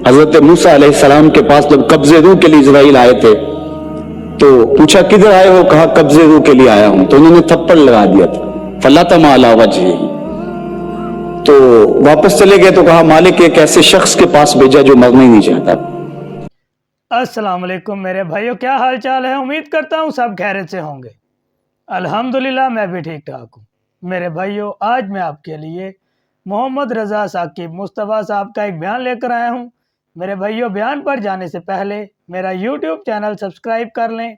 حضرت موسیٰ علیہ السلام کے پاس جب قبض روح کے لیے اسرائیل آئے تھے تو پوچھا کدھر آئے ہو؟ کہا قبض روح کے لیے آیا ہوں. تو انہوں نے تھپڑ لگا دیا تھا. فلطم علی وجہہ. تو واپس چلے گئے تو کہا مالک ایک ایسے شخص کے پاس بھیجا جو مرنا ہی نہیں چاہتا. السلام علیکم میرے بھائیو، کیا حال چال ہے؟ امید کرتا ہوں سب خیریت سے ہوں گے. الحمدللہ میں بھی ٹھیک ٹھاک ہوں. میرے بھائیو، آج میں آپ کے لیے محمد رضا ثاقب مصطفیٰ صاحب کا ایک بیان لے کر آیا ہوں. میرے بھائیو، بیان پر جانے سے پہلے میرا یوٹیوب چینل سبسکرائب کر لیں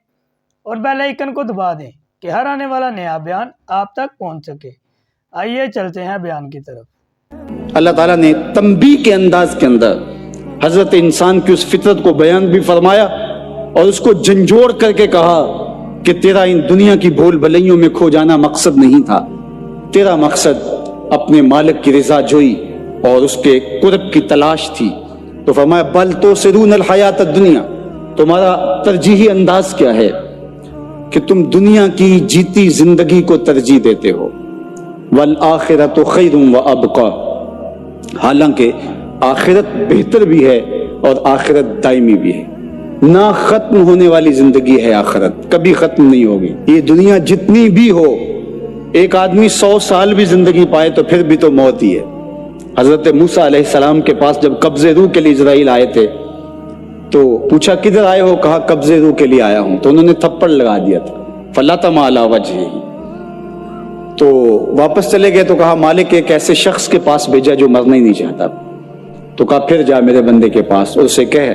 اور بیل آئیکن کو دبا دیں کہ ہر آنے والا نیا بیان آپ تک پہنچ سکے. آئیے چلتے ہیں بیان کی طرف. اللہ تعالیٰ نے تنبیہ کے انداز کے اندر حضرت انسان کی اس فطرت کو بیان بھی فرمایا اور اس کو جھنجھوڑ کر کے کہا کہ تیرا ان دنیا کی بھول بھلائیوں میں کھو جانا مقصد نہیں تھا. تیرا مقصد اپنے مالک کی رضا جوئی اور اس کے قرب کی تلاش تھی. تو فرمایا بل تؤثرون الحیات الدنیا. تمہارا ترجیحی انداز کیا ہے کہ تم دنیا کی جیتی زندگی کو ترجیح دیتے ہو. والآخرۃ خیر وابقی. حالانکہ آخرت بہتر بھی ہے اور آخرت دائمی بھی ہے. نہ ختم ہونے والی زندگی ہے آخرت، کبھی ختم نہیں ہوگی. یہ دنیا جتنی بھی ہو، ایک آدمی 100 سال بھی زندگی پائے تو پھر بھی تو موت ہی ہے. حضرت موسیٰ علیہ السلام کے پاس جب قبض روح کے لیے اسرائیل آئے تھے تو پوچھا کدھر آئے ہو؟ کہا قبض روح کے لیے آیا ہوں. تو انہوں نے تھپڑ لگا دیا تھا. فلطم علی وجہہ. تو واپس چلے گئے تو کہا مالک ایک ایسے شخص کے پاس بھیجا جو مرنا ہی نہیں چاہتا. تو کہا پھر جا میرے بندے کے پاس اور اسے کہہ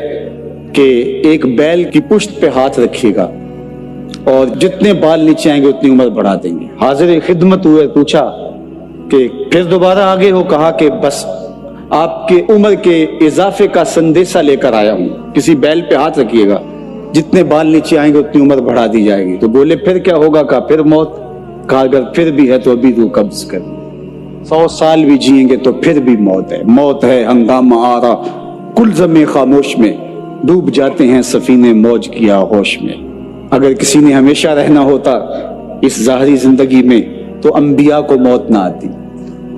کہ ایک بیل کی پشت پہ ہاتھ رکھیے گا اور جتنے بال نیچے آئیں گے اتنی عمر بڑھا دیں گے. حاضر خدمت ہوئے، پوچھا کہ پھر دوبارہ آگے ہو؟ کہا کہ بس آپ کے عمر کے اضافے کا سندیشہ لے کر آیا ہوں. کسی بیل پہ ہاتھ رکھیے گا، جتنے بال نیچے آئیں گے اتنی عمر بڑھا دی جائے گی. تو بولے پھر کیا ہوگا؟ کہا پھر موت. کہا اگر پھر بھی ہے تو ابھی تو قبض کر. 100 سال بھی جئیں گے تو پھر بھی موت ہے. موت ہے ہنگامہ آرا کلزم خاموش میں، ڈوب جاتے ہیں سفینے موج کی آغوش میں. اگر کسی نے ہمیشہ رہنا ہوتا اس ظاہری زندگی میں تو انبیاء کو موت نہ آتی،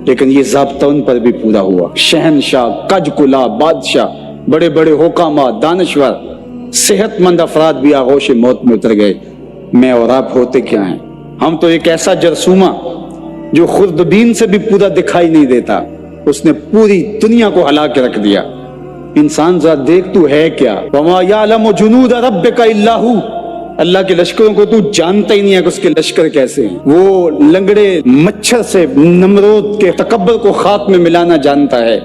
لیکن یہ ضابطہ ان پر بھی پورا ہوا. شہنشاہ، کج کلا بادشاہ، بڑے بڑے حکامات، دانشور، صحت مند افراد بھی آغوش موت میں اتر گئے. میں اور آپ ہوتے کیا ہیں؟ ہم تو ایک ایسا جرثومہ جو خوردبین سے بھی پورا دکھائی نہیں دیتا، اس نے پوری دنیا کو ہلا کے رکھ دیا. انسان ذرا دیکھ تو ہے کیا. وما یعلم جنود ربک الا ھو. اللہ کے لشکروں کو تو جانتا ہی نہیں ہے کہ اس کے لشکر کیسے ہیں. وہ لنگڑے مچھر سے نمرود کے تکبر کو خاک میں ملانا جانتا ہے.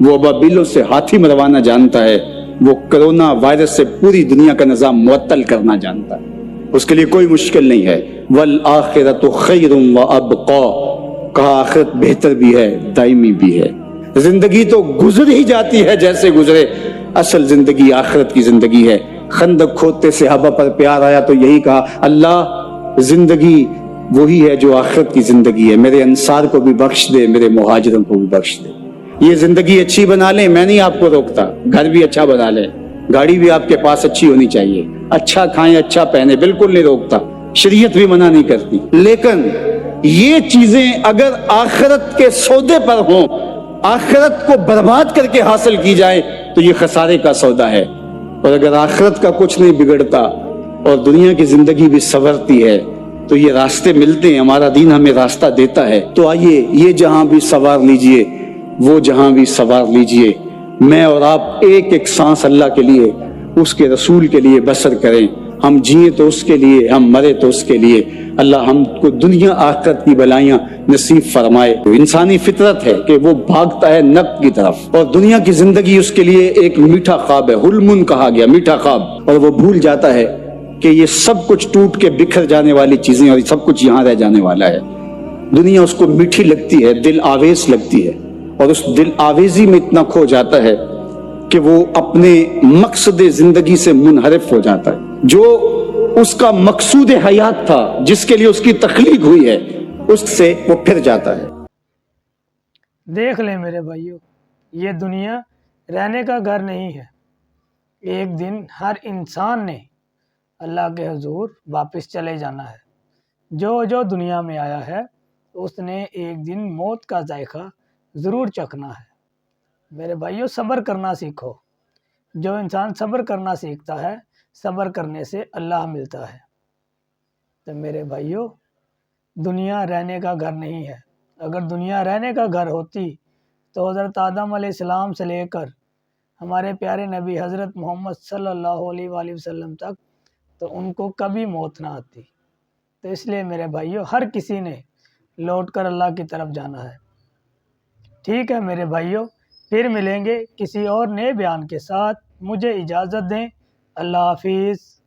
وہ ابابیلوں سے ہاتھی مروانا جانتا ہے. وہ کرونا وائرس سے پوری دنیا کا نظام معطل کرنا جانتا ہے. اس کے لیے کوئی مشکل نہیں ہے. والآخرۃ خیر وابقی. کہا آخرت بہتر بھی ہے، دائمی بھی ہے. زندگی تو گزر ہی جاتی ہے جیسے گزرے، اصل زندگی آخرت کی زندگی ہے. خندق کھودتے صحابہ پر پیار آیا تو یہی کہا اللہ زندگی وہی ہے جو آخرت کی زندگی ہے. میرے انصار کو بھی بخش دے، میرے مہاجروں کو بھی بخش دے. یہ زندگی اچھی بنا لیں، میں نہیں آپ کو روکتا. گھر بھی اچھا بنا لیں، گاڑی بھی آپ کے پاس اچھی ہونی چاہیے، اچھا کھائیں اچھا پہنے، بالکل نہیں روکتا. شریعت بھی منع نہیں کرتی. لیکن یہ چیزیں اگر آخرت کے سودے پر ہوں، آخرت کو برباد کر کے حاصل کی جائے تو یہ خسارے کا سودا ہے. اور اگر آخرت کا کچھ نہیں بگڑتا اور دنیا کی زندگی بھی سنورتی ہے تو یہ راستے ملتے ہیں. ہمارا دین ہمیں راستہ دیتا ہے. تو آئیے یہ جہاں بھی سوار لیجئے، وہ جہاں بھی سوار لیجئے. میں اور آپ ایک ایک سانس اللہ کے لیے، اس کے رسول کے لیے بسر کریں. ہم جئیں تو اس کے لیے، ہم مرے تو اس کے لیے. اللہ ہم کو دنیا آخرت کی بلائیاں نصیب فرمائے. تو انسانی فطرت ہے کہ وہ بھاگتا ہے نفع کی طرف، اور دنیا کی زندگی اس کے لیے ایک میٹھا خواب ہے. حلم کہا گیا، میٹھا خواب. اور وہ بھول جاتا ہے کہ یہ سب کچھ ٹوٹ کے بکھر جانے والی چیزیں اور سب کچھ یہاں رہ جانے والا ہے. دنیا اس کو میٹھی لگتی ہے، دل آویز لگتی ہے، اور اس دل آویزی میں اتنا کھو جاتا ہے کہ وہ اپنے مقصد زندگی سے منحرف ہو جاتا ہے. جو اس کا مقصود حیات تھا، جس کے لیے اس کی تخلیق ہوئی ہے، اس سے وہ پھر جاتا ہے. دیکھ لیں میرے بھائیو، یہ دنیا رہنے کا گھر نہیں ہے. ایک دن ہر انسان نے اللہ کے حضور واپس چلے جانا ہے. جو دنیا میں آیا ہے اس نے ایک دن موت کا ذائقہ ضرور چکھنا ہے. میرے بھائیو صبر کرنا سیکھو. جو انسان صبر کرنا سیکھتا ہے صبر کرنے سے اللہ ملتا ہے۔ تو میرے بھائیوں، دنیا رہنے کا گھر نہیں ہے۔ اگر دنیا رہنے کا گھر ہوتی تو حضرت آدم علیہ السلام سے لے کر ہمارے پیارے نبی حضرت محمد صلی اللہ علیہ وآلہ وسلم تک تو ان کو کبھی موت نہ آتی۔ تو اس لیے میرے بھائیوں، ہر کسی نے لوٹ کر اللہ کی طرف جانا ہے۔ ٹھیک ہے میرے بھائیوں، پھر ملیں گے کسی اور نئے بیان کے ساتھ۔ مجھے اجازت دیں۔ اللہ حافظ۔